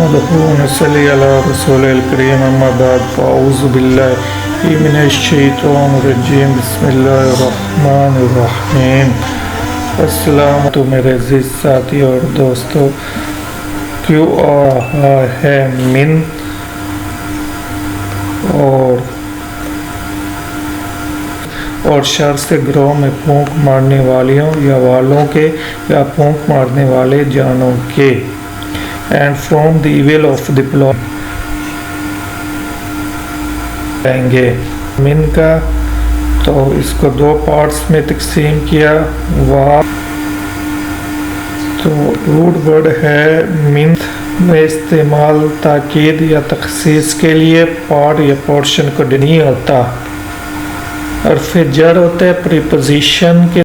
نحمده ونصلي على رسوله الكريم اما بعد فاعوذ بالله من الشیطان الرجیم بسم اللہ الرحمن الرحیم۔ السلام تو میرے عزیز ساتھی اور دوستو، کیوں آ رہا ہے من اور شر سے گروہ میں پھونک مارنے والیوں یا والوں کے یا پھونک مارنے والے جانوں کے، and from the evil of the plan لیں گے۔ من کا تو اس کو دو پارٹس میں تقسیم کیا۔ تو روٹ ورڈ ہے من میں استعمال تاکید یا تخصیص کے لیے، پارٹ یا پورشن کو نہیں ہوتا۔ حرف جر ہوتا ہے پریپوزیشن کے